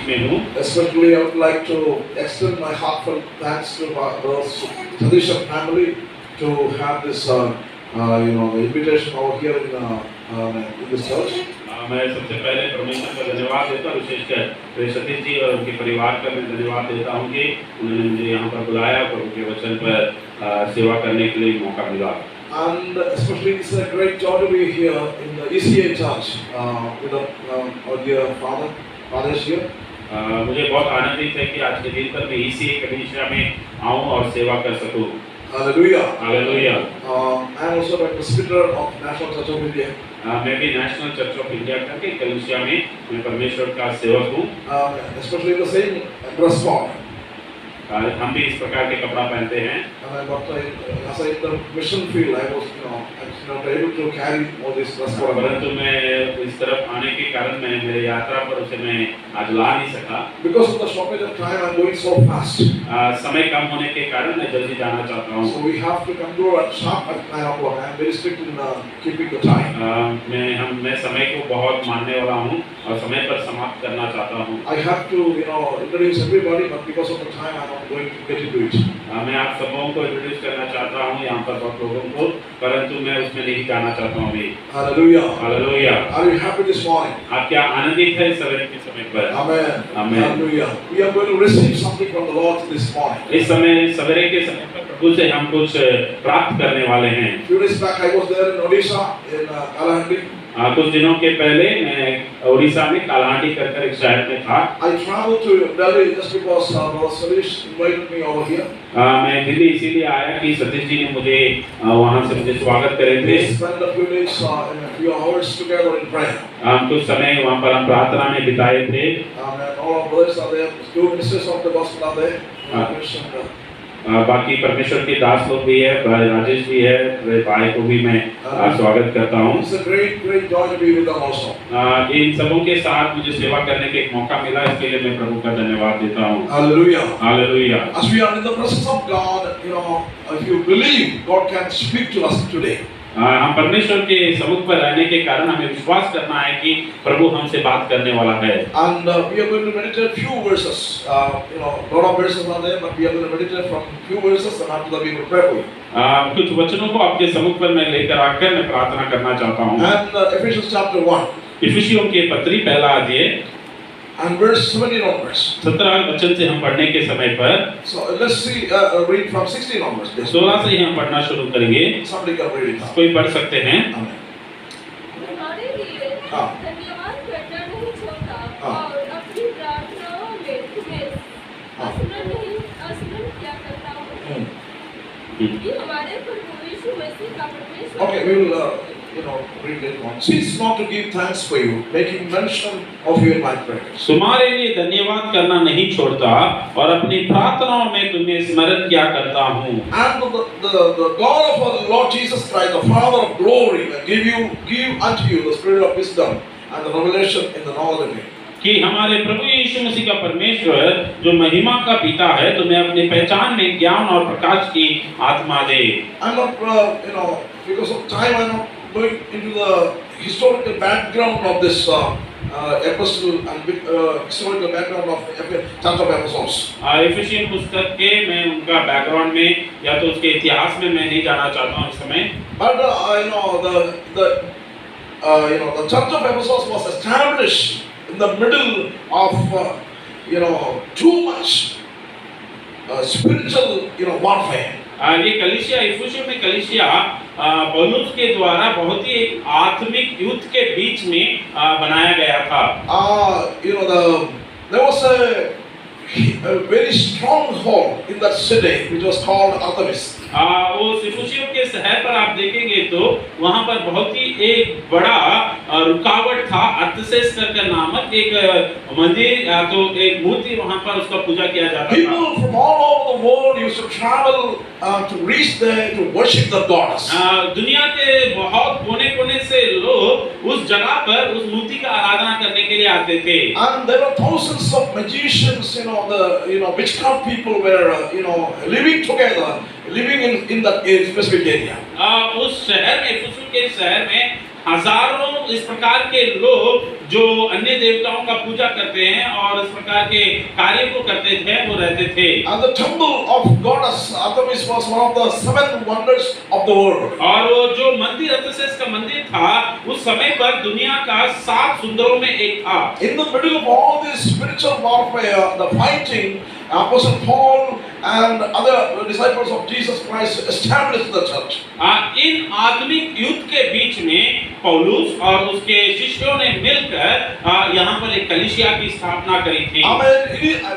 में हूँ। Especially, I would like to extend my heartfelt thanks to our Satish and family to have this, the invitation over here in this church. मैं सबसे पहले परमेश्वर का धन्यवाद देता हूँ, विशेषकर सतीश जी और उनके परिवार का मैं धन्यवाद देता हूँ कि उन्होंने मुझे यहाँ पर बुलाया और उनके वचन पर सेवा करने के लिए मौका मिला। And especially it's a great joy to be here in the ECA church with our dear father is here. मुझे बहुत आनंदित है कि आज के दिन पर मैं ECA कलीसिया में आऊँ और सेवा कर सकूँ। Hallelujah. Hallelujah. I am also the presbyter of National Church of India. मैं भी नेशनल चर्च ऑफ इंडिया के कलीसिया में मैं परमेश्वर का सेवक हूँ। Especially the same dress code. हम भी इस प्रकार के कपड़ा पहनते हैं। As I in the mission field, I was not able to carry all this dress code. परंतु मैं इस तरफ आने के कारण मैं मेरे यात्रा पर उसे मैं आज ला नहीं सका। Because of the shortage of time, I'm going so fast. समय कम होने के कारण मैं जल्दी जाना चाहता हूँ। So we have to come to at sharp at 9 o'clock. I'm very strict in keeping the time. मैं समय को बहुत मानने वाला हूँ और समय पर समाप्त करना चाहता हूँ। I have to introduce everybody, but because of the time, I'm not going to get into it. मैं आप सबों को इंट्रोड्यूस करना चाहता हूँ यहाँ पर बहुत लोगों को, परंतु मैं उसमें नहीं जाना चाहता हूँ अभी। Hallelujah. Hallelujah. Are you happy this morning? आप क्या आनंदित है सवेरे के समय पर? Amen. Amen. Hallelujah. We are going to receive something from the Lord this morning. इस समय सवेरे के समय पर प्रभु से हम कुछ प्राप्त करने वाले हैं। Few days back, I was there in Odisha in Kalahandi. कुछ दिनों के पहले मैं ओडिशा में कालाहांडी कर एक शहर में था। I traveled to Delhi just because Brother Satish invited me over here. मैं दिल्ली इसीलिए आया कि सतीश जी ने मुझे वहाँ से मुझे स्वागत करे थे। We spent a few days and a few hours together in prayer. कुछ समय वहाँ पर हम प्रार्थना में बिताए थे। And all our brothers are there, two ministers of the gospel are there. बाकी परमेश्वर के दास लोग भी है, भाई राजेश भी है, मेरे भाई को भी मैं स्वागत करता हूँ। It's a great joy to be with them also. इन सबों के साथ मुझे सेवा करने का एक मौका मिला, इसके लिए मैं प्रभु का धन्यवाद देता हूँ। Hallelujah. Hallelujah. As we are in the presence of God, if you believe, God can speak to us today. हम परमेश्वर के समुख पर रहने के कारण हमें विश्वास करना है कि प्रभु हमसे बात करने वाला है। And we are going to meditate few verses. Lot of verses are there, but we are going to meditate from few verses, and after that we will pray for you. कुछ वचनों को आपके समुख पर मैं लेकर आकर मैं प्रार्थना करना चाहता हूँ। And Ephesians chapter 1. इफिसियों के पत्री पहला अध्याय and verse 17 onwards. 17 वचन से हम पढ़ने के समय पर So let's see, read from 16 onwards. 16 से ही हम पढ़ना शुरू करेंगे। Somebody can read it now. कोई पढ़ सकते हैं। हमारे लिए धन्यवाद करना नहीं छोड़ता और अपनी प्रार्थनाओं में तुम्हें स्मरण किया करता हूँ कि हमारे प्रभु यीशु मसीह का परमेश्वर। Okay, we will read it on. Cease not to give thanks for you, making mention of you in my prayers. तुम्हारे लिए धन्यवाद करना नहीं छोड़ता और अपनी प्रार्थनाओं में तुम्हें स्मरण किया करता हूँ। And the God of our Lord Jesus Christ, the Father of glory, will give unto you the spirit of wisdom and the revelation in the knowledge of Him. कि हमारे प्रभु यीशु मसीह का परमेश्वर जो महिमा का पिता है तुम्हें अपनी पहचान में ज्ञान और प्रकाश की आत्मा दे। I'm not, because of time, I'm not going into the historical background of this epistle and historical background of Church of Ephesus. Ephesian पुस्तक के मैं उनका बैकग्राउंड में या तो उसके इतिहास में मैं नहीं जाना चाहता हूँ इस समय। But the Church of Ephesus was established in the middle of too much spiritual warfare. ये कलीसिया इफिसियों में कलीसिया पौलुस के द्वारा बहुत ही आत्मिक युद्ध के बीच में बनाया गया था। There was a very strong hall in that city which was called Artemis. उस इफिसियों के शहर पर आप देखेंगे तो वहाँ पर बहुत ही एक बड़ा रुकावट था। अर्थसेस कर नामक एक मंदिर या तो एक मूर्ति वहाँ पर उसका पूजा किया जाता था। People from all over the world used to travel to reach there to worship the goddess. दुनिया के बहुत कोने-कोने से लोग उस जगह पर उस मूर्ति का आराधना करने के लिए आते थे। And there were thousands of magicians, the witchcraft people were living together, living in that specific area. उस शहर में इफिसियों के शहर में हजारों इस प्रकार के लोग जो अन्य देवताओं का पूजा करते हैं और इस प्रकार के कार्य को करते थे वो रहते थे। And the temple of goddess Artemis was one of the 7 wonders of the world. और वो जो मंदिर अर्थसेस का मंदिर था उस समय पर दुनिया का 7 सुंदरों में एक था। In the middle of all this spiritual warfare, the fighting, Apostle Paul and other disciples of Jesus Christ established the church. इन आत्मिक युद्ध के बीच में पौलुस और उसके शिष्यों ने मिलकर यहाँ पर एक कलीसिया की स्थापना करी थी। Amen.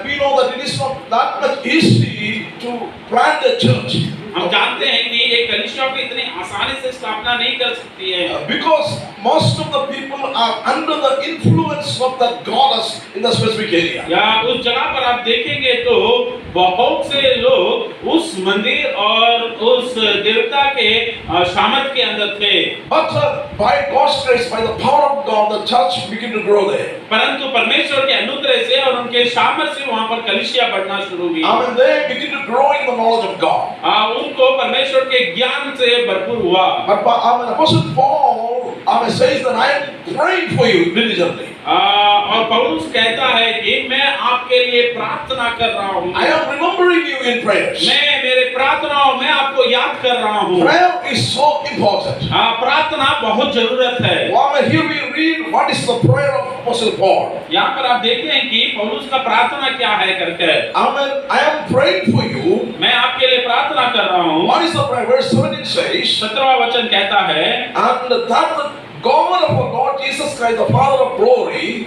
We know that it is not that much easy to plant a church. हम जानते हैं कि एक कलीसिया को इतनी आसानी से स्थापना नहीं कर सकती है। Because most of the people are under the influence of that goddess in the specific area. या उस जगह पर आप देखेंगे तो बहुत से लोग उस मंदिर और उस देवता के सामर्थ के अंदर थे। But by God's grace, by the power of God, the church began to grow there. परंतु परमेश्वर के अनुग्रह से और उनके सामर्थ से वहाँ पर कलीसिया बढ़ना शुरू हुई। Amen. They begin to grow in the knowledge of God. उनको परमेश्वर के ज्ञान से भरपूर हुआ। But Apostle Paul, says that I am praying for you diligently. और पौलुस कहता है कि मैं आपके लिए प्रार्थना कर रहा हूँ। I am remembering you in prayers. मैं मेरे प्रार्थनाओं में आपको याद कर रहा हूँ। Prayer is so important. प्रार्थना बहुत जरूरत है। Here we read what is the prayer of Apostle Paul. यहाँ पर आप देखते हैं कि पौलुस का प्रार्थना क्या है करके। Amen. I am praying for you. मैं आपके लिए प्रार्थना कर रहा हूँ। What is the prayer? Verse 17 says. 17वां वचन कहता है। And that the God of our Lord Jesus Christ, the Father of glory,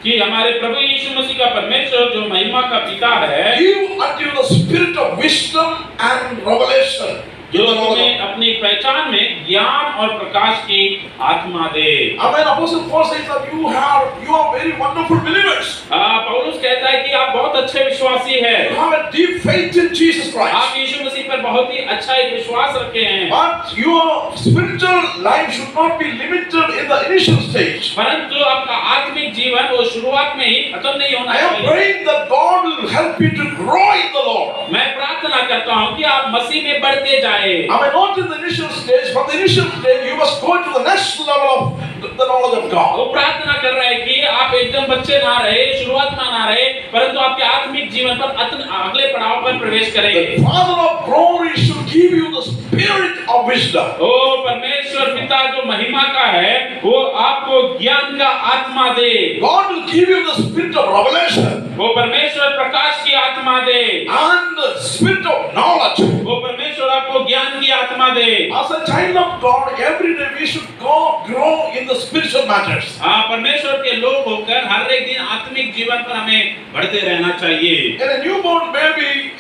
कि हमारे प्रभु यीशु मसीह का परमेश्वर जो महिमा का पिता है, give unto you the spirit of wisdom and revelation. जो तुम्हें अपनी पहचान में ज्ञान और प्रकाश की आत्मा दे। Amen. Apostle Paul says that you are very wonderful believers. पौलुस कहता है कि आप बहुत अच्छे विश्वासी हैं। You have a deep faith in Jesus Christ. आप यीशु मसीह पर बहुत ही अच्छा एक विश्वास रखे हैं। But your spiritual life should not be limited in the initial stage. परंतु आपका आत्मिक जीवन वो शुरुआत में ही खत्म नहीं होना I am चाहिए। praying that God will help you to grow in the Lord. मैं प्रार्थना करता हूँ कि आप मसीह में बढ़ते जाएं। Not in the initial stage. From the initial stage, you must go to the next level of the knowledge of God. वो प्रार्थना कर रहा है कि आप एकदम बच्चे ना रहे, शुरुआत में ना रहे, परंतु आपके आत्मिक जीवन पर अगले पड़ाव पर प्रवेश करेंगे। The Father of glory should give you the spirit of wisdom. ओ परमेश्वर पिता जो महिमा का है, वो आपको ज्ञान का आत्मा दे। God will give you the spirit of revelation. वो परमेश्वर प्रकाश की आत्मा दे। And the spirit of knowledge. वो परमेश्वर आपको ज्ञान की आत्मा दे। As a child of God, every day we should grow in the spiritual matters. परमेश्वर के लोग होकर हर एक दिन आत्मिक जीवन पर हमें बढ़ते रहना चाहिए। In a newborn baby,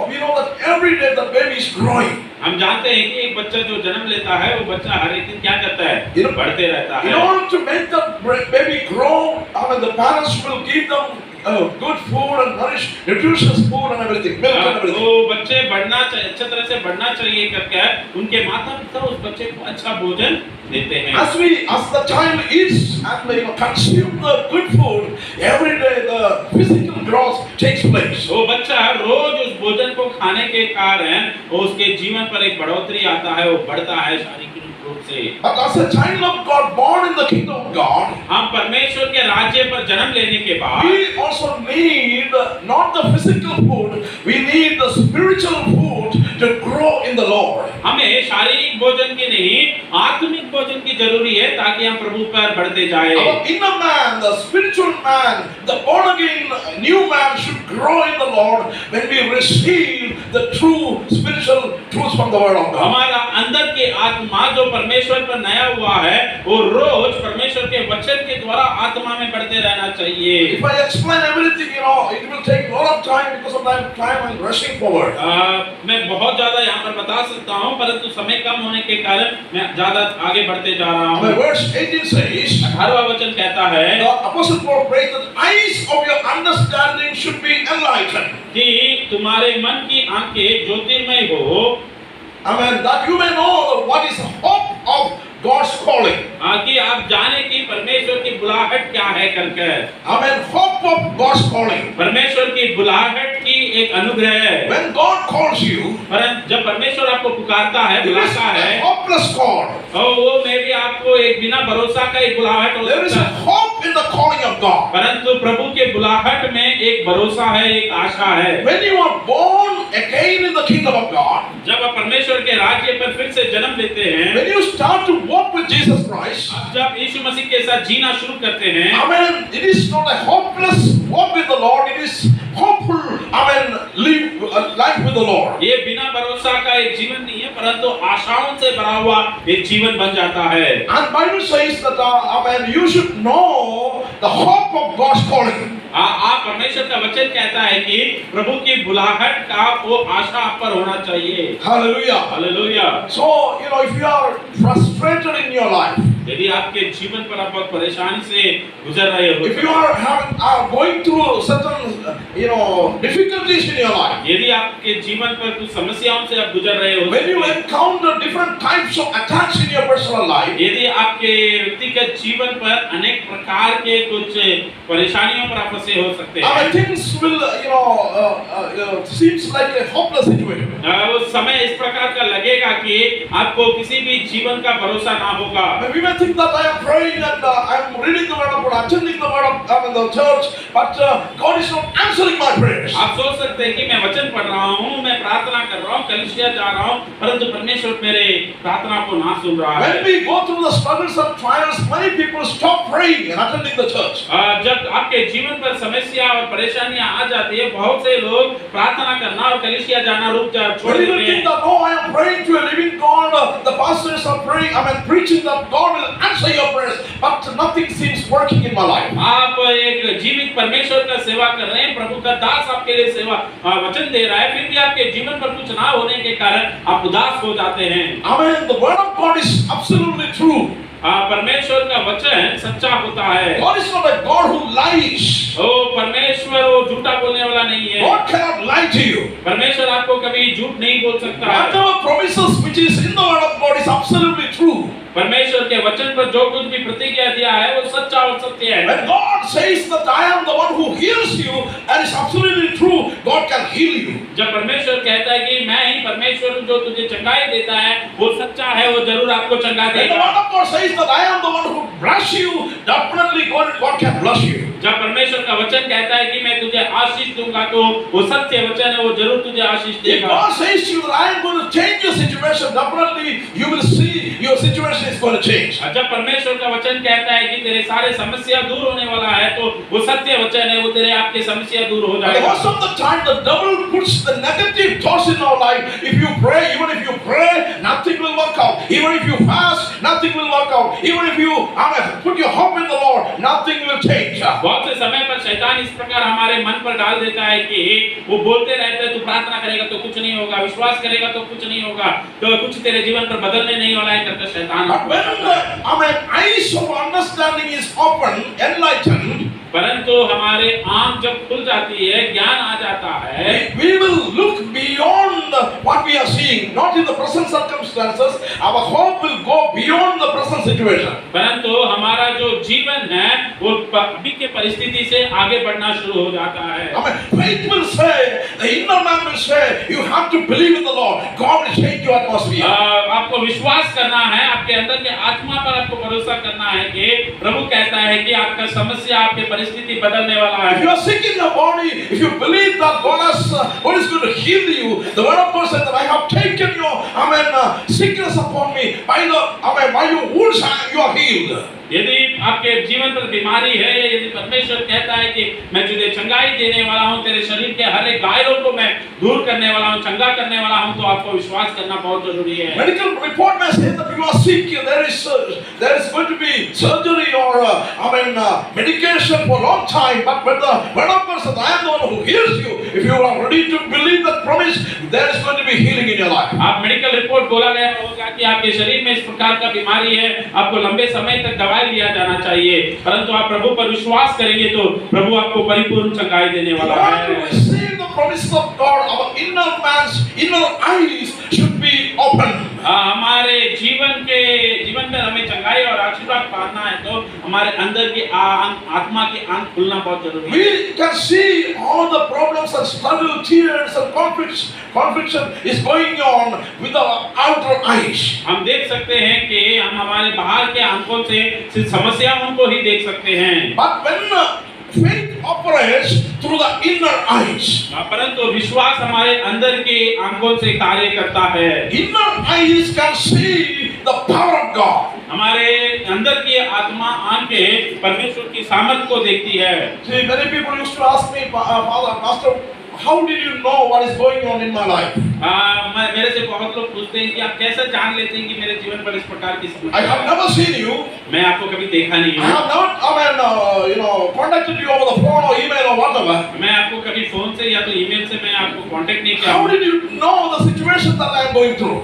we know that every day the baby is growing. हम जानते हैं कि एक बच्चा जो जन्म लेता है वो बच्चा हर एक दिन क्या करता है, बढ़ते रहता है। In order to make the baby grow, the parents will give them good food and nutritious food and everything, milk and everything. वो बच्चे बढ़ना चाहिए, अच्छी तरह से बढ़ना चाहिए करके उनके माता पिता उस बच्चे को अच्छा भोजन देते हैं। As the child eats and consume the good food, every day the physical growth takes place. वो बच्चा रोज उस भोजन को खाने के कारण उसके जीवन पर एक बढ़ोतरी आता है, वो बढ़ता है शारीरिक रूप से। But as a child of God, born in the kingdom of God, हम परमेश्वर के राज्य पर जन्म लेने के बाद we also need not the physical food, we need the spiritual food to grow in the Lord. हमें शारीरिक भोजन की नहीं, आत्मिक भोजन की जरूरी है ताकि हम प्रभु पर बढ़ते जाएं। Our inner man, the spiritual man, the born again new man should grow in the Lord when we receive the true spiritual truths from the word of God. हमारा अंदर के आत्मा जो परमेश्वर पर नया हुआ है, वो रोज परमेश्वर के वचन के द्वारा आत्मा में बढ़ते रहना चाहिए। If I explain everything, it will take a lot of time because of that time I'm rushing forward. मैं बहुत ज्यादा यहाँ पर बता सकता हूँ, परंतु समय कम होने के कारण मैं ज्यादा आगे बढ़ते जा रहा हूँ। Verse 18 says, 18वां वचन कहता है, the Apostle Paul prays that the eyes of your understanding should be enlightened. कि तुम्हारे मन की आंखें ज्योतिर्मय हो, That you may know what is the hope of God's calling. कि आप जाने कि परमेश्वर की बुलाहट क्या है करके। Hope of God's calling. परमेश्वर की बुलाहट की एक अनुग्रह है। When God calls you, परंतु जब परमेश्वर आपको पुकारता है, it is बुलाता a है, hopeless call. और वो में भी आपको एक बिना भरोसा का एक बुलाहट हो There is सकता a है। hope in the calling of God. परंतु प्रभु के बुलाहट में एक भरोसा है, एक आशा है। When you are born again in the kingdom of God, जब आप परमेश्वर के राज्य पर फिर से जन्म लेते हैं, when you start to walk with Jesus Christ, जब यीशु मसीह के साथ जीना शुरू करते हैं, amen, it is not a hopeless walk with the Lord, it is hopeful, amen, live a life with the Lord. ये बिना भरोसा का एक जीवन नहीं है, परंतु आशाओं से भरा हुआ एक जीवन बन जाता है। And Bible says that, amen, you should know the hope of God's calling. आप परमेश्वर का वचन कहता है कि प्रभु की बुलाहट का वो आशा आप पर होना चाहिए। Hallelujah. Hallelujah. So, if you are frustrated in your life, यदि आपके जीवन पर आप बहुत परेशानी से गुजर रहे हो, if you are going through certain, difficulties in your life, यदि आपके जीवन पर कुछ समस्याओं से आप गुजर रहे हो, when you encounter different types of attacks in your personal life, यदि आपके व्यक्तिगत जीवन पर अनेक प्रकार के कुछ परेशानियों पर आप फंसे हो सकते हैं, things will, seems like a hopeless situation. उस समय इस प्रकार का लगेगा कि आपको किसी भी जीवन का भरोसा ना होगा। We may think that I am praying and I am reading the word of God, attending the word of the church, but God is not answering my prayers. आप सोच सकते हैं कि मैं वचन पढ़ रहा हूँ, मैं प्रार्थना कर रहा हूँ, कलीसिया जा रहा हूँ, परंतु परमेश्वर मेरे प्रार्थना को ना सुन रहा है। When we go through the struggles and trials, many people stop praying and attending the church. जब आपके जीवन पर समस्या और परेशानियां आ जाती है, बहुत से लोग प्रार्थना करना और कलीसिया जाना छोड़ When you देते think हैं। that, I am praying to a living God, the pastors are praying, preaching that God will answer your prayers, but nothing seems working in my life. आप एक जीवित परमेश्वर का सेवा कर रहे हैं, प्रभु का दास आपके लिए सेवा वचन दे रहा है, फिर भी आपके जीवन पर कुछ ना होने के कारण आप उदास हो जाते हैं। Amen. The word of God is absolutely true. परमेश्वर का वचन सच्चा होता है। God is not a God who lies. ओ परमेश्वर वो झूठा बोलने वाला नहीं है। God cannot lie to you. परमेश्वर आपको कभी झूठ नहीं बोल सकता है। Whatever promises which is in the word of God is absolutely true. परमेश्वर के वचन पर जो कुछ भी प्रतिज्ञा दिया है वो सच्चा और सत्य है। When God says that I am the one who heals you, and it's absolutely true, God can heal you. जब परमेश्वर कहता है कि मैं ही परमेश्वर हूँ जो तुझे चंगाई देता है, वो सच्चा है, वो जरूर आपको चंगा When the देगा। word of God says that I am the one who bless you, definitely God can bless you. जब परमेश्वर का वचन कहता है कि मैं तुझे आशीष दूंगा, तो वो सत्य वचन है, वो जरूर तुझे आशीष If देगा। God says to you that I am going to change your situation, definitely you will see your situation is going to change. जब परमेश्वर का वचन कहता है कि तेरे सारे समस्या दूर होने वाला है, तो वो सत्य वचन है, वो तेरे आपके समस्या दूर हो And जाएगा। most of the time the devil puts the negative thoughts in our life. If you pray, even if you pray, nothing will work out. Even if you fast, nothing will work out. Even if you put your hope in the Lord, nothing will change. बहुत से समय पर शैतान इस प्रकार हमारे मन पर डाल देता है कि वो बोलते रहते हैं, तू प्रार्थना करेगा तो कुछ नहीं होगा, विश्वास करेगा तो कुछ नहीं होगा, तो कुछ तेरे जीवन पर बदलने नहीं वाला है करके शैतान। But when the eyes of understanding is open, enlightened, परंतु हमारे आंख जब खुल जाती है, ज्ञान आ जाता है, we will look beyond what we are seeing, not in the present circumstances. Our hope will go beyond the present situation. परंतु हमारा जो जीवन है वो अभी के परिस्थिति से आगे बढ़ना शुरू हो जाता है। Faith will say, the inner man will say, you have to believe in the Lord. God will change your atmosphere. आपको विश्वास करना है, आपके अंदर के आत्मा पर आपको भरोसा करना है कि प्रभु कहता है कि आपका समस्या, आपके परिस्थिति बदलने वाला है। If you are sick in your body, if you believe that God is going to heal you, the word of God says that I have taken your sickness upon me. By your wounds you are healed. यदि आपके जीवन पर बीमारी है, यदि परमेश्वर कहता है कि मैं तुझे चंगाई देने वाला हूँ, तेरे शरीर के हर एक घायलों को मैं दूर करने वाला हूँ, चंगा करने वाला हूँ, तो आपको विश्वास करना बहुत जरूरी है। Medical report may say that you are sick, there is going to be surgery or medication for a long time, but when the word of God says I am the one who heals you, if you are ready to believe that promise, there is going to be healing in your life. आप medical report बोला गया होगा कि आपके शरीर में इस प्रकार का बीमारी है, आपको लंबे समय तक दवाई लिया जाना चाहिए, परंतु आप प्रभु पर विश्वास करेंगे तो प्रभु आपको परिपूर्ण चंगाई देने वाला है। To receive the promise of God, our inner eyes should be opened. हमारे जीवन में हमें चंगाई और आशीर्वाद पाना है तो हमारे अंदर की आत्मा की आंख खुलना बहुत जरूरी है। We can see all the problems and struggle, tears and confliction is going on with our outer eyes. हम देख सकते हैं कि हम हमारे बाहर के आंखों से सिर्फ समस्याओं को ही देख सकते हैं, But when faith operates through the inner eyes, परंतु विश्वास हमारे अंदर की आंखों से कार्य करता है। inner eyes can see the power of God. हमारे अंदर की आत्मा आंखें परमेश्वर की सामर्थ को देखती है। See, many people used to ask me, Father, Pastor, how did you know what is going on in my life? मेरे से बहुत लोग पूछते हैं कि आप कैसे जान लेते हैं कि मेरे जीवन पर इस प्रकार की I समस्या have है? never seen you. मैं आपको कभी देखा नहीं I हूँ, have not, contacted you over the phone or email or whatever. मैं आपको कभी फोन से या तो ईमेल से मैं आपको कांटेक्ट नहीं किया How हूँ। did you know the situation that I am going through?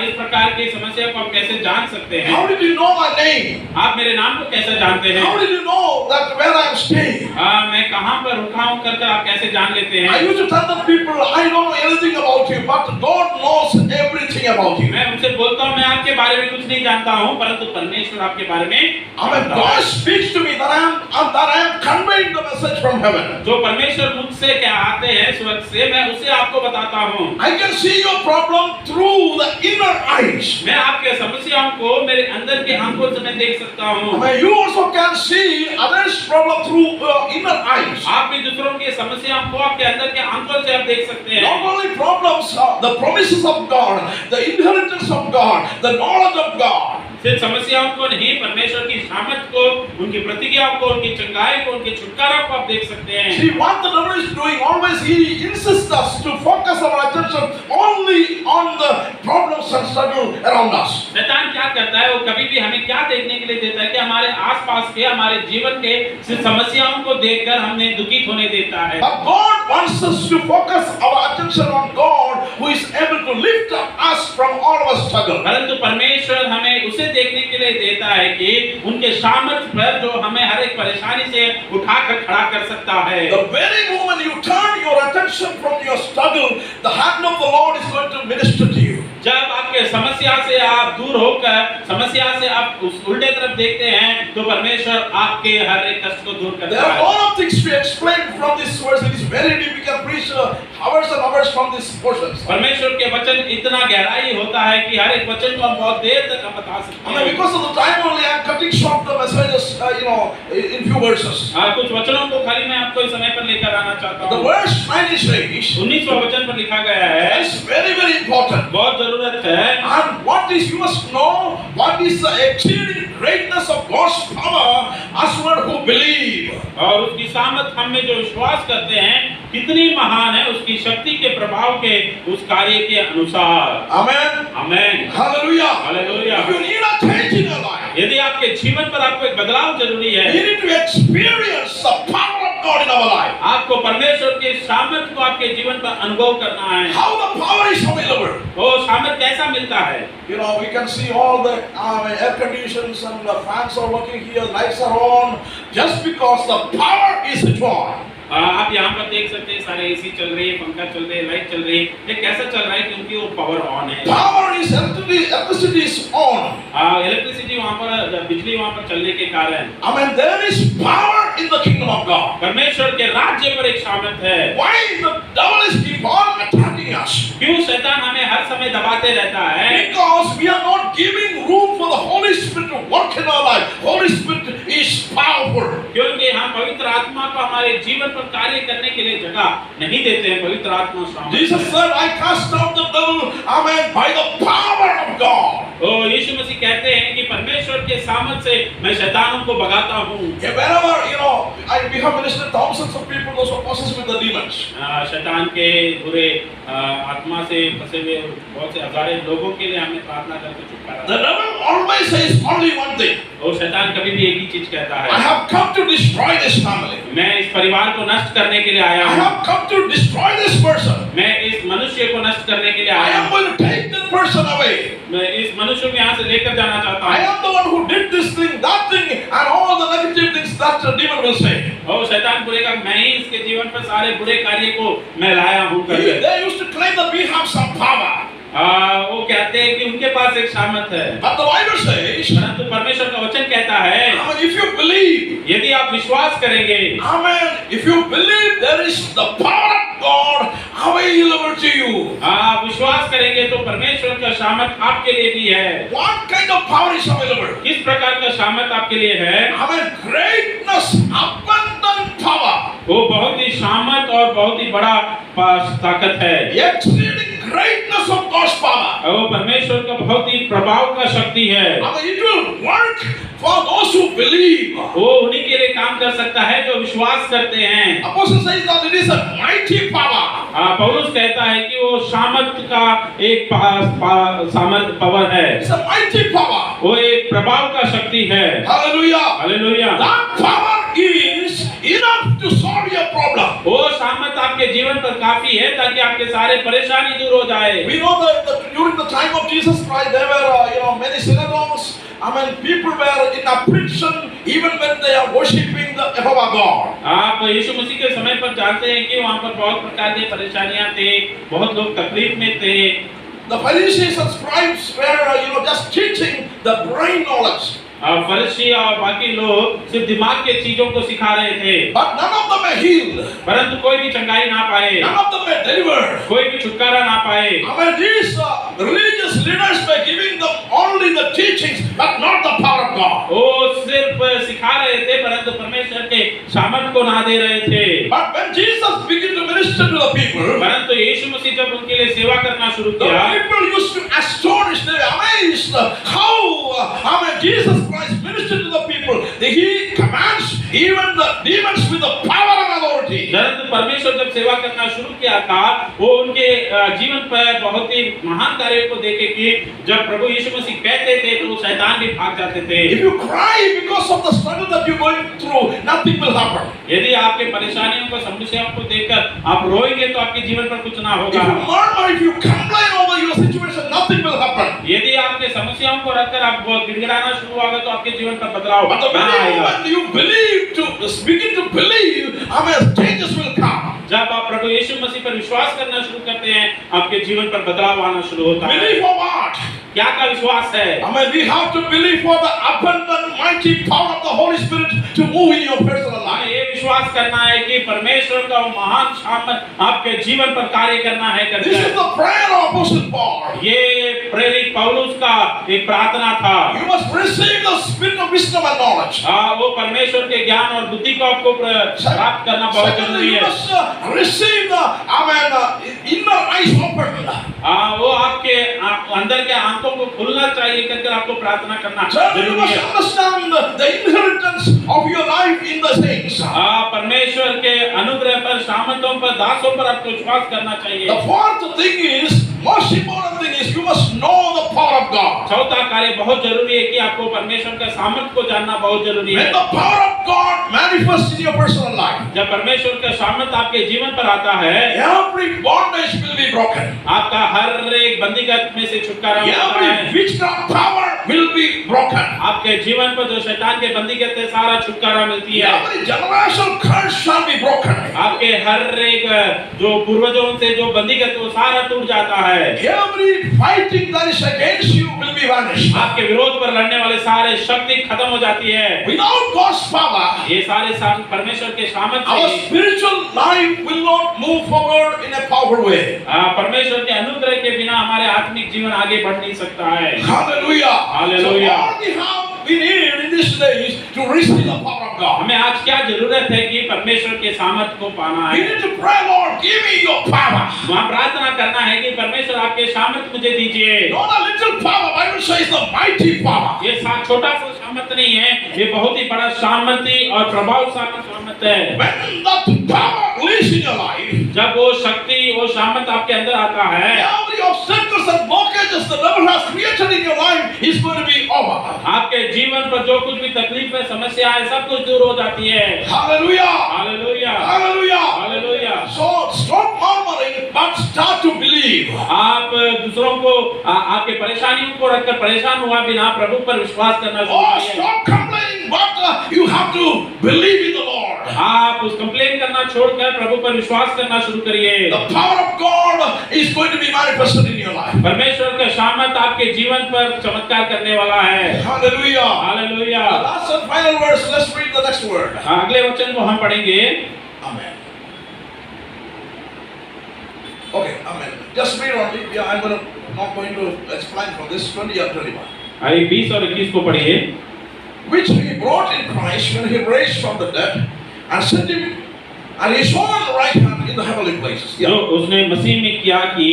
इस प्रकार की समस्या को आप कैसे जान सकते हैं? How did you know my name? आप मेरे नाम को कैसे जानते हैं? How did you know that where I am staying? मैं कहाँ पर रुका हूँ कर आप कैसे जान लेते I हैं? used to tell the people, I don't know anything about you, but God knows everything about you. मैं उनसे बोलता हूँ मैं आपके बारे में कुछ नहीं जानता हूँ, परंतु परमेश्वर आपके बारे में I mean, God speaks to me that I am conveying the message from heaven. जो परमेश्वर मुझसे क्या आते हैं स्वर्ग से, मैं उसे आपको बताता हूँ। I can see your problem through the inner eyes. मैं आपके समस्याओं को मेरे अंदर के आंखों से मैं देख सकता I हूँ। mean, you also can see others' problem through inner eyes. आप भी दूसरों की समस्याओं को आपके अंदर के आंखों से आप देख सकते हैं। Not only problems, the promises of God, the inheritance of God, the knowledge of God. सिर्फ समस्याओं को नहीं, परमेश्वर की सामर्थ को, उनकी प्रतिज्ञाओं को, उनकी चंगाई को, उनके छुटकारा को आप देख सकते हैं। See what the devil is doing, always he insists us to focus our attention only on the problems and struggle around us. शैतान क्या करता है, वो कभी भी हमें क्या देखने के लिए देता है कि हमारे आसपास के, हमारे जीवन के सिर्फ समस्याओं को देखकर हमें दुखित होने देता है। But God wants us to focus our attention on God who is able to lift up us from all our struggle. परंतु परमेश्वर हमें उसे देखने के लिए देता है कि उनके सामर्थ पर जो हमें हर एक परेशानी से उठाकर खड़ा कर सकता है। The very moment you turn your attention from your struggle, the hand of the Lord is going to minister to you. जब आपके समस्या से आप दूर होकर समस्या से आप उस उल्टे तरफ देखते हैं तो परमेश्वर आपके हर एक कष्ट को दूर There करता are a है। lot of things to explain from this verse. It is very deep. We can preach hours and hours from these portions. परमेश्वर के वचन इतना गहराई होता है कि हर एक वचन को हम बहुत देर तक हम बता सकते I mean, हैं। because of the time only, I am cutting short the messages, in few verses. कुछ वचनों को खाली मैं आपको इस समय पर लेकर आना चाहता The हूँ। verse 9 says, 19वां वचन पर लिखा गया है, it's very, very important. बहुत जरूरत है। And what is, you must know, what is the exceeding greatness of God's power as one who believe. और उसकी सामर्थ हम में जो विश्वास करते हैं कितनी महान है उसकी शक्ति के प्रभाव के उस कार्य के अनुसार। Amen. Amen. Hallelujah. Hallelujah. If you need a change in your life, यदि आपके जीवन पर आपको एक बदलाव जरूरी है, you need to experience the power of God in our life. आपको परमेश्वर के सामर्थ को आपके जीवन पर अनुभव करना है। How the power is available. वो सामर्थ कैसा मिलता है? We can see all the air conditions and the fans are working here, lights are on, just because the power is at work. आप यहाँ पर देख सकते हैं सारे एसी चल रही है, पंखा चल रही है, लाइट चल रही है। ये कैसा चल रहा है? क्योंकि वो पावर ऑन है। Power is electricity is on. Electricity वहाँ पर, बिजली वहाँ पर चलने के कारण I mean, there is power in the kingdom of God. परमेश्वर के राज्य पर एक सामर्थ है। Why the devil is keep on attacking us? क्यों शैतान हमें हर समय दबाते रहता है? Because we are not giving room for the Holy Spirit to work in our life. Holy Spirit is powerful. क्योंकि हम पवित्र आत्मा को हमारे जीवन पर कार्य करने के लिए जगह नहीं देते हैं। पवित्र आत्मा सामर्थ Jesus है। said, I cast out the devil, amen, by the power of God. तो यीशु मसीह कहते हैं कि परमेश्वर के सामर्थ से मैं शैतानों को भगाता हूँ। Wherever, we have ministered thousands of people, those who are possessed with the demons. शैतान के बुरे आत्मा से फंसे हुए बहुत से हजारों लोगों के लिए हमें प्रार्थना करके छुटकारा। The devil always says only one thing. और शैतान कभी भी एक ही चीज कहता I है, have come to destroy this family. मैं इस परिवार को नष्ट करने के लिए आया I हूँ। have come to destroy this person. मैं इस मनुष्य को नष्ट करने के लिए I आया am हूँ। going to take that person away. मैं इस मनुष्य को यहाँ से लेकर जाना चाहता I हूँ। am the one who did this thing, that thing, and all the negative things that the demon will say. और शैतान बोलेगा मैं ही इसके जीवन पर सारे बुरे कार्य को मैं लाया हूँ करके। They used to claim that we have some power. वो कहते हैं कि उनके पास एक सामर्थ है, But the Bible says, परंतु परमेश्वर का वचन कहता है I mean, if you believe, यदि आप विश्वास करेंगे, I mean, if you believe there is the power of God available to you. आप विश्वास करेंगे तो परमेश्वर का सामर्थ आपके लिए भी है। What kind of power is available? किस प्रकार का सामर्थ आपके लिए है? I mean, greatness, abundant power, वो बहुत ही सामर्थ और बहुत ही बड़ा ताकत है। exceeding greatness of God's power. और वो परमेश्वर का बहुत ही प्रभाव का शक्ति है। I mean, it will work for those who believe. वो उन्हीं के लिए काम कर सकता है जो विश्वास करते हैं। Apostle says that it is a mighty power. पौलुस कहता है कि वो सामर्थ का एक सामर्थ पावर है, It's a mighty power. वो एक प्रभाव का शक्ति है। Hallelujah. Hallelujah. That power is enough to solve your problem. वो सामर्थ आपके जीवन पर काफी है ताकि आपके सारे परेशानी दूर हो जाए। We know that during the time of Jesus Christ, there were many synagogues. I mean, people were in affliction even when they are worshiping the Jehovah God. आप यीशु मसीह के समय पर जानते हैं कि वहाँ पर बहुत प्रकार की परेशानियां थे, बहुत लोग तकलीफ में थे। The Pharisees and scribes were just teaching the brain knowledge. फरीसी और बाकी लोग सिर्फ दिमाग के चीजों को सिखा रहे थे, But none of them were healed. परंतु कोई भी चंगाई ना पाए, None of them were delivered. कोई भी छुटकारा ना पाए। I mean, these religious leaders were giving them only the teachings, but not the power of God. वो सिर्फ सिखा रहे थे परंतु परमेश्वर के सामर्थ को ना दे रहे थे। But when Jesus began to minister to the people, परंतु यीशु मसीह जब उनके लिए सेवा करना शुरू the किया, people used to astonish, they were amazed how Jesus Christ ministered to the people. He commands even the demons with the power and authority. परंतु परमेश्वर जब सेवा करना शुरू किया था, वो उनके जीवन पर बहुत ही महान कार्यों को देखे कि जब प्रभु यीशु मसीह कहते थे तो शैतान भी भाग जाते थे। If you cry because of the struggle that you're going through, nothing will happen. यदि आपके परेशानियों को समस्याओं को देखकर आप रोएंगे तो आपके जीवन पर कुछ ना If होगा। you murmur, if you complain over your situation, nothing will happen. यदि आपके समस्याओं को रखकर आप बहुत गिड़गिड़ाना शुरू होगा तो आपके जीवन पर बदलाव But the ना very आएगा। moment you begin to believe, changes will come. जब आप प्रभु यीशु मसीह पर विश्वास करना शुरू करते हैं, आपके जीवन पर बदलाव आना शुरू होता है। Believe for what? क्या का विश्वास है? We have to believe for the abundant, mighty power of the Holy Spirit to move in your personal हमें life. ये विश्वास करना है कि परमेश्वर का वो महान सामर्थ आपके जीवन पर कार्य करना है This is करके। the prayer of Apostle Paul. ये प्रेरित पौलुस का एक प्रार्थना था। You must receive the spirit of wisdom and knowledge. वो परमेश्वर के ज्ञान और बुद्धि को आपको प्राप्त करना बहुत Secondly, जरूरी you है। must receive the inner eyes open. वो आपके अंदर के आंखों को खुलना चाहिए करके आपको प्रार्थना करना Thirdly, you जरूरी must है। understand the inheritance of your life in the saints. परमेश्वर के अनुग्रह पर, सामर्थ्यों पर, दासों पर आपको विश्वास करना चाहिए। The fourth thing is, most important thing is, you must know the power of God. चौथा कार्य बहुत जरूरी है कि आपको परमेश्वर का सामर्थ को जानना बहुत जरूरी है। When the power of God manifests in your personal life, जब परमेश्वर का सामर्थ आपके जीवन पर आता है, every bondage will be broken. आपका हर एक बंदीगत में से छुटकारा मिलता है। Every witchcraft power will be broken. आपके जीवन पर जो शैतान के बंदीगत है, सारा छुटकारा मिलती है। Every generational curse shall be broken. आपके हर एक जो पूर्वजों से जो बंदीगत वो सारा टूट जाता है। Every fighting that is against you will be vanished. आपके विरोध पर लड़ने वाले सारे शक्ति खत्म हो जाती है। Without God's power, ये सारे परमेश्वर के सामर्थ our से spiritual life will not move forward in a powerful way. परमेश्वर के अनुग्रह के बिना हमारे आत्मिक जीवन आगे बढ़ नहीं सकता है। Hallelujah. Hallelujah. So all we have we need in these days to receive the power of God. हमें आज क्या जरूरत है कि परमेश्वर के सामर्थ को पाना We है। need to pray, Lord, give me your power. वहाँ प्रार्थना करना है कि परमेश्वर आपके सामर्थ मुझे दीजिए। Not a little power, Bible says the mighty power. ये छोटा सा सामर्थ नहीं है, ये बहुत ही बड़ा सामर्थी और प्रभावशाली सामर्थ है। When that power lives in your life, जब वो शक्ति, वो सामर्थ आपके अंदर आता है, every obstacles and blockages the devil has created in your life is going to be over. आपके जीवन पर जो कुछ भी तकलीफ है, समस्या है, सब कुछ दूर हो जाती है। Hallelujah. Hallelujah, Hallelujah. Hallelujah. So stop murmuring but start to believe. आप दूसरों को आपके परेशानियों को रखकर परेशान हुआ बिना प्रभु पर विश्वास करना शुरू Oh, करिए। stop complaining but you have to believe in the Lord. आप उस कंप्लेन करना छोड़कर प्रभु पर विश्वास करना शुरू करिए। The power of God is going to be manifested in your life. परमेश्वर का सामर्थ आपके जीवन पर चमत्कार करने वाला है। Hallelujah. Hallelujah. The last and final verse. Let's read the next word. अगले वचन को हम पढ़ेंगे। Amen. Okay, amen. Just read only. Yeah, not going to explain from this 20 and 21. 20 और 21 को पढ़िए। Which he brought in Christ when he raised from the dead and set him and he saw on the right hand in the heavenly places. जो उसने मसीह में किया कि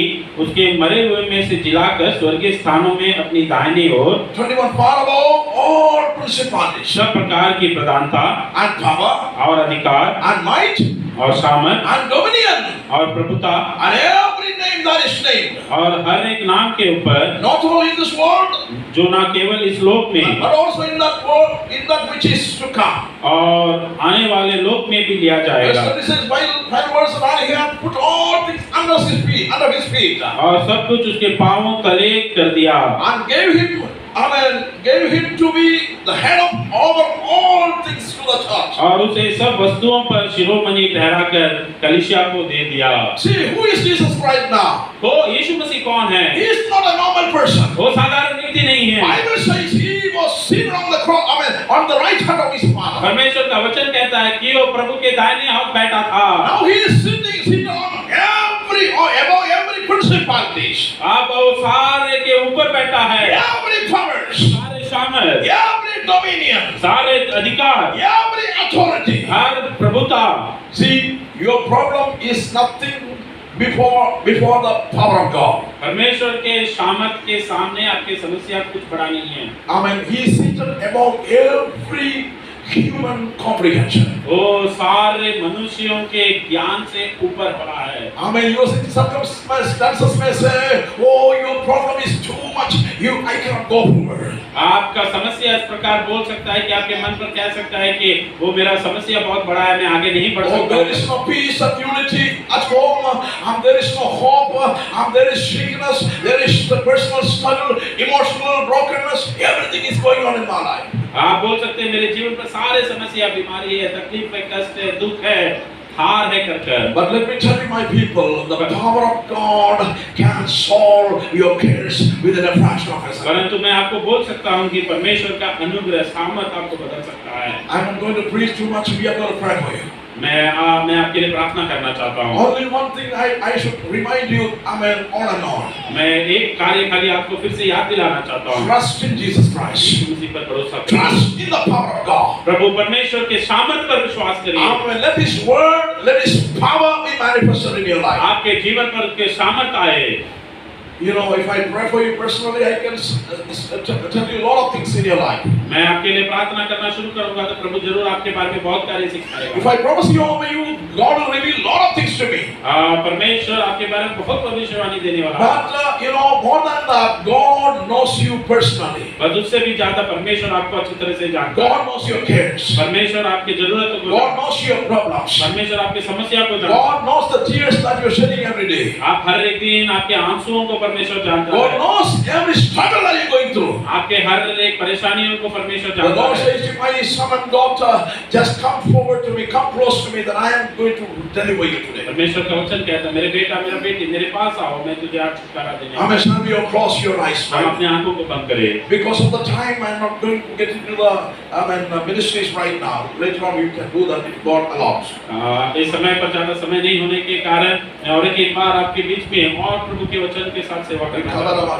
उसके मरे हुए में से जिलाकर स्वर्गीय स्थानों में अपनी दाहिनी ओर 21 far above all principalities सब प्रकार की प्रधानता and power और अधिकार and might और सामर्थ and dominion और प्रभुता and every name that is named, और हर एक नाम के ऊपर, not only in this world जो ना केवल इस लोक में but also in that world, in that which is to come. और आने वाले लोक में भी लिया जाएगा। Verse 26, five verses and he hath put all things under his feet, और सब कुछ उसके पांवों तले कर दिया and gave him to be the head of over all things to the church. और उसे सब वस्तुओं पर शिरोमणि ठहराकर कलीसिया को दे दिया। See, who is Jesus Christ now? तो यीशु मसीह कौन है? He is not a normal person. वो साधारण व्यक्ति नहीं है। Bible says he was seated on the cross, on the right hand of his Father. परमेश्वर का वचन कहता है कि वो प्रभु के दाहिने हाथ बैठा था। Now he is sitting on above every principalities, अब वो सारे के ऊपर बैठा है। every powers, सारे सामर्थ, every dominion, सारे अधिकार, every authority. हर प्रभुता। See, your problem is nothing before the power of God. परमेश्वर के सामर्थ के सामने आपकी समस्या कुछ बड़ा नहीं है। Amen. He is seated above every human comprehension. वो सारे मनुष्यों के ज्ञान से ऊपर बड़ा है। Amen. Your circumstances may say, "Oh, your problem is too much. I cannot go forward." आपका समस्या इस प्रकार बोल सकता है कि आपके मन पर कह सकता है कि वो मेरा समस्या बहुत बड़ा है, मैं आगे नहीं बढ़ Oh, सकता। there is no peace and unity at home, and there is no hope, and there is sickness, there is the personal struggle, emotional brokenness. Everything is going on in my life. आप बोल सकते हैं मेरे जीवन पर सारे समस्या, बीमारी है, तकलीफ है, कष्ट है, दुख है, हार है कर। But let me tell you, my people, the power of God can solve your cares within a fraction of a second. परंतु मैं आपको बोल सकता हूँ कि परमेश्वर का अनुग्रह सामर्थ आपको बदल सकता है। I'm not going to preach too much. We are going to pray for you. मैं आपके लिए प्रार्थना करना चाहता हूँ। Only one thing I should remind you, amen, on and on. मैं एक कार्य खाली आपको फिर से याद दिलाना चाहता हूँ। Trust in Jesus Christ. यीशु मसीह पर भरोसा करें। Trust in the power of God. प्रभु परमेश्वर के सामर्थ पर विश्वास करिए। Amen. Let His word, let His power be manifested in your life. आपके जीवन पर उसके सामर्थ आए। You know, if I pray for you personally, I can tell you a lot of things in your life. मैं आपके लिए प्रार्थना करना शुरू करूंगा तो प्रभु जरूर आपके बारे में बहुत कार्य सिखाएगा। If I promise you over you, God will reveal a lot of things to me. परमेश्वर आपके बारे में बहुत भविष्यवाणी देने वाला है। But you know, more than that, God knows you personally. बस उससे भी ज्यादा परमेश्वर आपको अच्छी तरह से जानता है। God knows your cares. परमेश्वर आपकी जरूरतों को God knows your problems. परमेश्वर आपकी समस्या को जानता है। God knows the tears that you're shedding every day. आप हर एक दिन आपके आंसुओं को परमेश्वर जानता God है। knows every struggle that you're going through. आपके हर एक परेशानियों को परमेश्वर The जानता Lord है। says, if my son and daughter just come forward to me, come close to me, then I am going to deliver you today. परमेश्वर का वचन कहता है, मेरे बेटा, मेरा बेटी, मेरे पास आओ, मैं तुझे आज छुटकारा देने वाला हूं। Amen. Shall we all close your eyes? हम अपने आंखों को बंद करें। Because of the time, I'm not going to get into the ministries right now. Later on, you can do that if God allows. इस समय पर ज्यादा समय नहीं होने के कारण मैं और एक बार आपके बीच में और प्रभु के वचन के साथ सेवा करना चाहता हूं।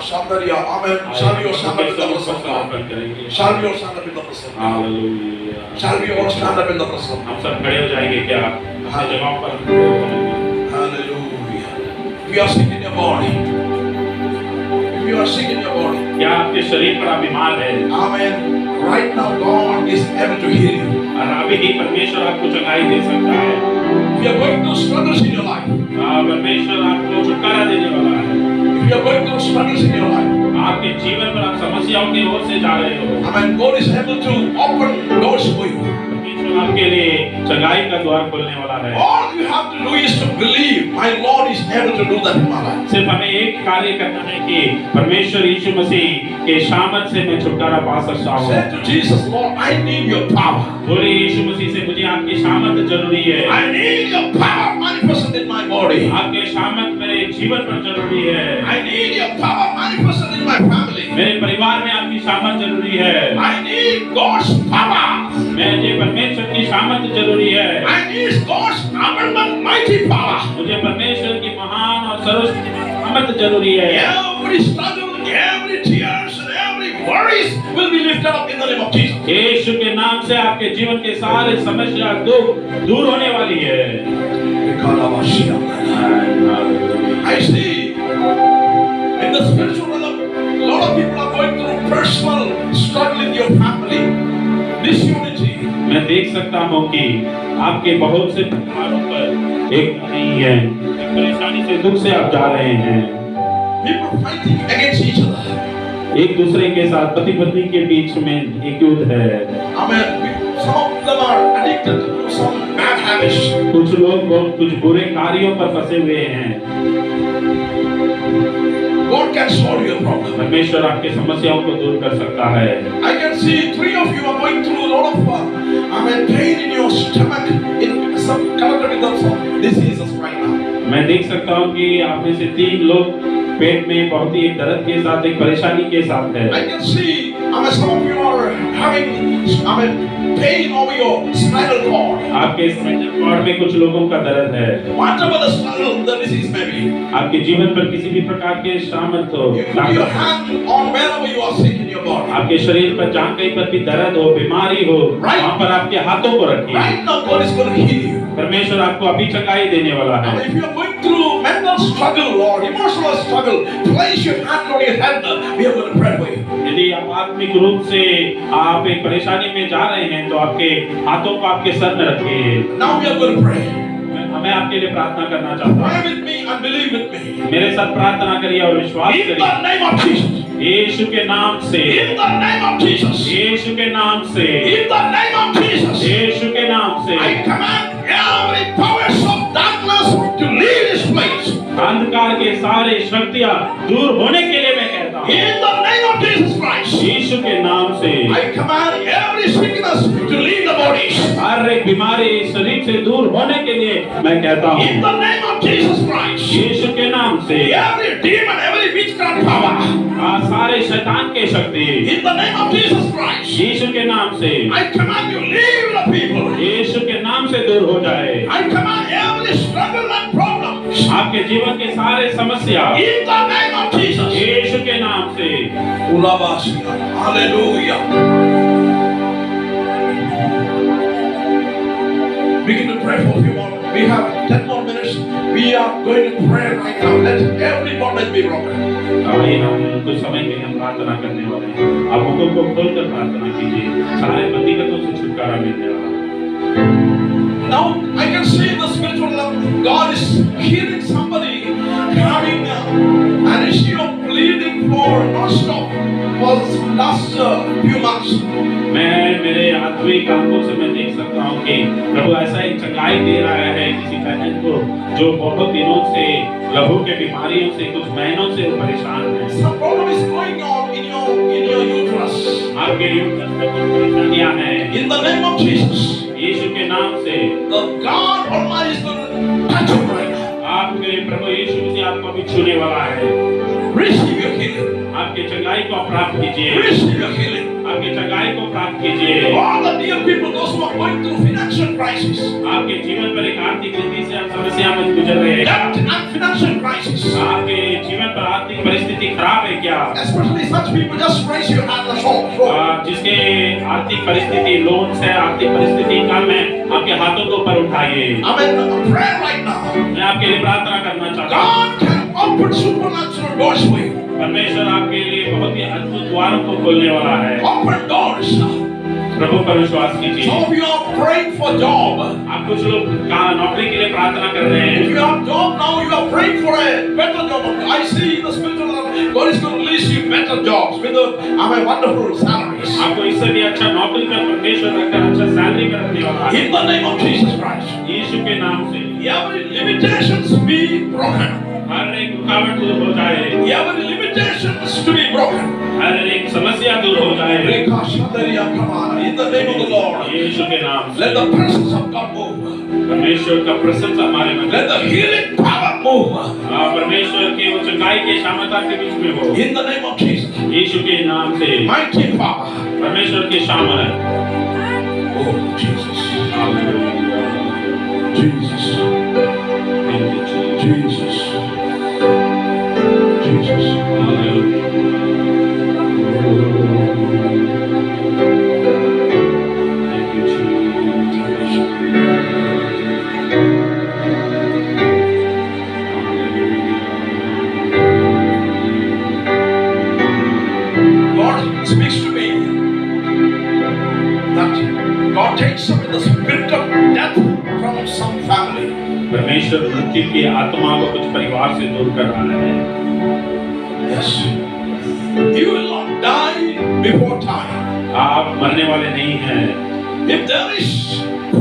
Amen. Shall we all stand up in the presence of God? करेंगे। Shall we all stand up in the presence of God? Hallelujah. Shall we all stand up in the presence of God? हम सब खड़े हो जाएंगे क्या? अपने जगहों पर खड़े हो जाएंगे। Hallelujah. If you are sick in your body, if you are sick in your body, क्या आपके शरीर पर आप बीमार है? Amen. Right now, God is able to heal you. और अभी ही परमेश्वर आपको चंगाई दे सकता है। If you are going through struggles in your life, परमेश्वर आपको छुटकारा देने वाला है। if you are going through struggles in your life, आपके जीवन पर आप समस्याओं की ओर से जा रहे हो। Amen. God is able to open doors for you. परमेश्वर आपके लिए चंगाई का द्वार खोलने वाला है। All you have to do is to believe my Lord is able to do that in my life. सिर्फ हमें एक कार्य करना है कि परमेश्वर यीशु मसीह के सामर्थ से मैं छुटकारा पा सकता हूँ। Say to Jesus, Lord, I need your power. बोलिए यीशु मसीह से, मुझे आपकी सामर्थ जरूरी है। I need your power manifested in my body. आपके सामर्थ मेरे जीवन पर जरूरी है। I need your power manifested in my family. मेरे परिवार में आपकी सामर्थ जरूरी है। I need God's power. मुझे परमेश्वर की सामर्थ जरूरी है। I need God's abundant mighty power. मुझे परमेश्वर की महान और सर्वश्रेष्ठ सामर्थ जरूरी है। Every struggle, every tears, and every worries will be lifted up in the name of Jesus. यीशु के नाम से आपके जीवन के सारे समस्या दुख दूर होने वाली है। I see in the spiritual realm, a lot of people are going through personal struggle in your family, disunity. मैं देख सकता हूँ कि आपके बहुत से परिवारों पर एक नहीं है, एक परेशानी से दुख से आप जा रहे हैं। People fighting against each other. एक दूसरे के साथ पति पत्नी के बीच में एक युद्ध है। Amen. Some of them are addicted to some bad habits. कुछ लोग बहुत कुछ बुरे कार्यों पर फंसे हुए हैं। God can solve your problem. परमेश्वर आपके समस्याओं को दूर कर सकता है। I can see 3 of you are going through a lot of pain in your stomach, in some connected with some diseases right now. मैं देख सकता हूँ कि आप में से 3 लोग पेट में बहुत ही दर्द के साथ एक परेशानी के साथ है। I can see some of you are having pain over your spinal cord. आपके स्पाइनल कॉर्ड में कुछ लोगों का दर्द है। Whatever the struggle, the disease may be. आपके जीवन पर किसी भी प्रकार के सामर्थ हो, You put your hand on wherever you are sick in your body. आपके शरीर पर जहाँ कहीं पर भी दर्द हो, बीमारी हो, वहाँ पर आपके हाथों को रखिए। Right now, God is going to heal you. परमेश्वर आपको अभी चंगाई देने वाला है। If you are going through mental struggle or emotional struggle, place your hand on your head. We are going to pray for you. यदि आप आत्मिक रूप से आप एक परेशानी में जा रहे हैं तो आपके हाथों को आपके सर में रखिए। Now we are going to pray. मैं आपके लिए प्रार्थना करना चाहता हूँ। Pray with me and believe with me. मेरे साथ प्रार्थना करिए और विश्वास In the करिए। name of Jesus. यीशु के नाम से। In the name of Jesus. यीशु के नाम से। In the name of Jesus. यीशु के नाम से। I command every powers of darkness to leave this place. अंधकार के सारे शक्तियाँ दूर होने के लिए मैं कहता हूँ। In the name of Jesus Christ. यीशु के नाम से। I command every sickness to leave the body. हर एक बीमारी शरीर से दूर होने के लिए मैं कहता हूँ। In the name of Jesus Christ. यीशु के नाम से। Every demon, every witchcraft power. सारे शैतान के शक्ति। In the name of Jesus Christ. यीशु के नाम से। I command you leave the people. यीशु के नाम से दूर हो जाए। I command every struggle and problems. आपके जीवन के सारे समस्या। In the name of Jesus. यीशु के नाम से। Hallelujah. Begin to pray for a few more. We have 10 more minutes. We are going to pray right now. Let every bondage be broken. आइए हम कुछ समय के लिए हम प्रार्थना करने वाले हैं। आप मुखों को खोलकर प्रार्थना कीजिए। सारे बंधीगतों से छुटकारा मिलने वाला है। Now I can see in the spiritual realm, God is healing somebody having an issue of bleeding for non-stop for the last few months. मैं मेरे आत्मिक आंखों से मैं देख सकता हूँ कि प्रभु ऐसा एक चंगाई दे रहा है किसी बहन को जो बहुत दिनों से लहू के बीमारियों से कुछ महीनों से वो परेशान है। Some problem is going on in your uterus. आपके यूट्रस में कुछ परेशानियां हैं। In the name of Jesus. यीशु के नाम से। The God Almighty is going to touch you right now. आपके प्रभु यीशु मसीह आपको अभी छूने वाला है। Receive your healing. आपके चंगाई को प्राप्त कीजिए। Receive your healing. आपके चंगाई को प्राप्त कीजिए। All the dear people, those who are going through financial crisis. आपके जीवन पर एक आर्थिक स्थिति से आप समस्या में गुजर रहे हैं। Debt and financial crisis. आपके जीवन पर आर्थिक परिस्थिति खराब है क्या? Especially such people, just raise your hand and show. जिसके आर्थिक परिस्थिति लोन से आर्थिक परिस्थिति कम है, आपके हाथों को ऊपर उठाइए। Amen. Pray right now. मैं आपके लिए प्रार्थना करना चाहता हूँ। God can open supernatural doors for you. परमेश्वर आपके लिए बहुत ही अद्भुत द्वारों को खोलने वाला है। Open doors. प्रभु पर विश्वास कीजिए। Some of you are praying for job. आप कुछ लोग नौकरी के लिए प्रार्थना कर रहे हैं। If you have job now, you are praying for a better job. I see in the spiritual realm, God is going to release you better jobs, with wonderful salaries. आपको इससे भी अच्छा नौकरी पर परमेश्वर रखकर अच्छा सैलरी पर रखने वाला है। In the name of Jesus Christ. यीशु के नाम से Every limitations be broken. हर एक रुकावट दूर हो जाए, Every limitations to be broken. हर एक समस्या दूर हो जाए In the name of the Lord. यीशु के नाम से। Let the presence of God move. परमेश्वर का प्रशंसा हमारे में। Let the healing power move. परमेश्वर के वो चंगाई के क्षमता के बीच में हो। In the name of Jesus. यीशु के नाम से। Mighty power. परमेश्वर के सामर्थ। Oh Jesus. Jesus. Jesus. Jesus. God speaks to me that God takes away the spirit of death from some family. परमेश्वर मृत्यु की आत्मा को कुछ परिवार से दूर कर रहा है। Yes. You will not die before time. आप मरने वाले नहीं हैं। If there is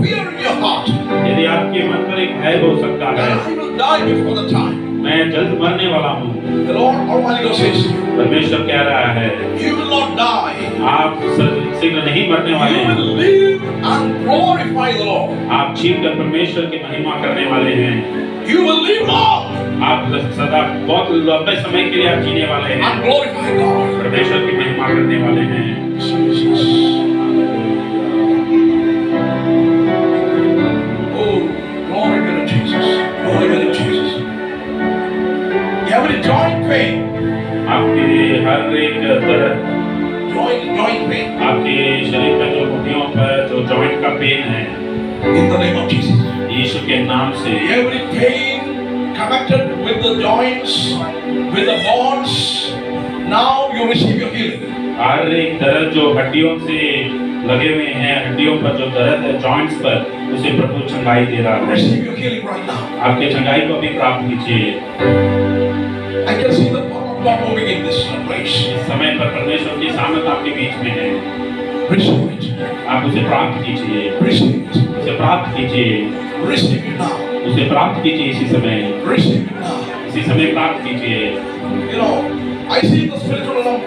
fear in your heart, यदि आपके मन पर एक भय हो सकता है, then I will die before the time. मैं जल्द मरने वाला हूँ। The Lord Almighty God says, परमेश्वर कह रहा है, you will not die. आप शीघ्र नहीं मरने वाले You हैं। will live and glorify the Lord. आप जीवकर परमेश्वर की महिमा करने वाले हैं। You will live long आप सदा बहुत लंबे समय के लिए आप जीने वाले हैं। and glorify God. परमेश्वर की महिमा करने वाले हैं। Jesus. Oh, glory be to Jesus. Glory be to Jesus. Every joint pain, आपके हर एक तरह joint pain, आपके शरीर में जो हड्डियों पर जो जॉइंट का पेन है, in the name of Jesus. यीशु के नाम से Every pain connected with the joints, with the bones, now you receive your healing. हर एक दर्द जो हड्डियों से लगे हुए हैं, हड्डियों पर जो दर्द है जॉइंट्स पर, उसे प्रभु चंगाई दे रहा है। Receive your healing right now. आपके चंगाई को भी प्राप्त कीजिए। I can see the power of God moving in this place. इस समय पर परमेश्वर की सामर्थ आपके बीच में है। Receive it. आप उसे प्राप्त कीजिए, Receive it. उसे प्राप्त कीजिए, Receive it now. उसे प्राप्त कीजिए इसी समय, Receive it now. इसी समय प्राप्त कीजिए। You know, I see the spiritual realm.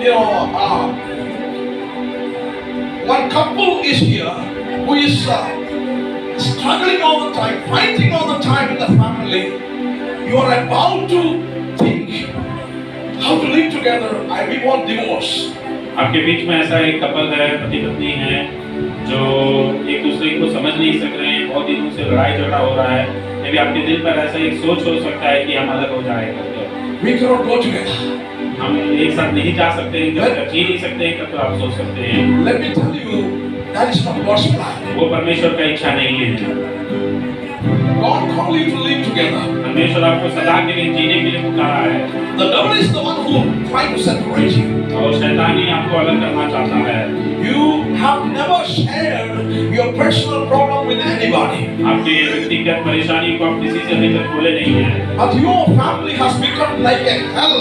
You know, one couple is here who is struggling all the time, fighting all the time in the family. You are about to think how to live together. We want divorce. आपके बीच में ऐसा एक couple है, पति पत्नी है, जो एक दूसरे को समझ नहीं सक रहे हैं, बहुत दिनों से लड़ाई झगड़ा हो रहा है। यदि आपके दिल पर ऐसा एक सोच हो सकता है कि हम अलग हो जाएंगे, We cannot go together. हम एक साथ नहीं जा सकते हैं, कभी जी नहीं सकते हैं, कब तो आप सोच सकते हैं। Let me tell you, that is not God's plan. वो परमेश्वर का इच्छा नहीं है। God called you to live together. परमेश्वर आपको सदा के लिए जीने के लिए पुकारा है। The devil is the one who tries to separate you. और शैतान ही आपको अलग करना चाहता है। You have never shared your personal problem with anybody. आपके व्यक्तिगत परेशानी को आप किसी से अभी तक बोले नहीं हैं। But your family has become like a hell.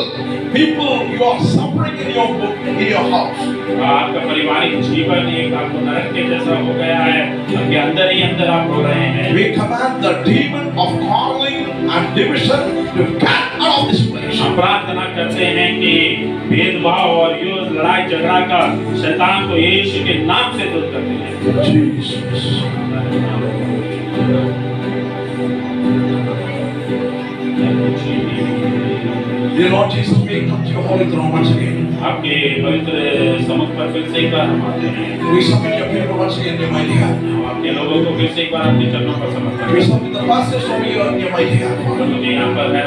People, you are suffering in your house. आपका पारिवारिक जीवन एक आपको नरक के जैसा हो गया है। आपके अंदर ही अंदर आप रो रहे हैं। We command the demon of quarreling and division to get out of this place. हम प्रार्थना करते हैं कि भेदभाव और युद्ध लड़ाई झगड़ा का शैतान को यीशु के नाम से दूर करते हैं। Jesus. Dear Lord Jesus, we come to your holy throne once again. आपके पवित्र समुख पर फिर से एक बार हम आते हैं। We submit your people once again in your mighty hand. हम आपके लोगों को फिर से एक बार आपके चरणों पर समर्पित We करते हैं। submit the pastors over you in your mighty hand. प्रभु जी यहाँ पर है,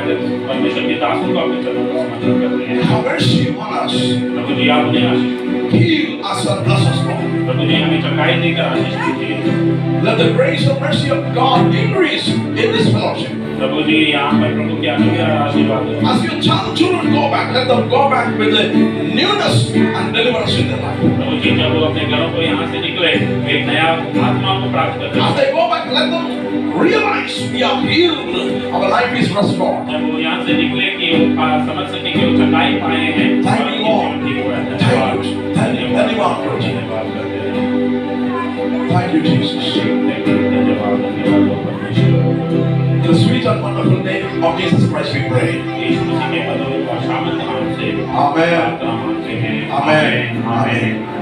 परमेश्वर के दासों को आपके चरणों पर समर्पित करते हैं। Have mercy on us. प्रभु जी आप उन्हें आशीष दीजिए। Heal us and bless us, Lord. प्रभु जी हमें चंगाई देकर आशीष दीजिए। Let the grace and mercy of God increase in this fellowship. प्रभु जी यहाँ पर प्रभु के अनुग्रह और आशीर्वाद हो। As your child children go back, let them go back with a newness and deliverance in their life. प्रभु जी जब वो अपने घरों को यहाँ से निकले, एक नया आत्मा को प्राप्त करते हैं। As they go back, let them realize we are healed, our life is restored. जब वो यहाँ से निकले कि वो समझ सके कि वो चंगाई पाए हैं Thank और you, उनकी Lord. जीवन ठीक हुआ है। Thank you. धन्यवाद प्रभु जी। धन्यवाद करते हैं। Thank you, Jesus. धन्यवाद परमेश्वर। In the sweet and wonderful name of Jesus Christ we pray. यीशु मसीह के मधुर और शामत नाम से Amen. प्रार्थना मांगते हैं। Amen. आमीन।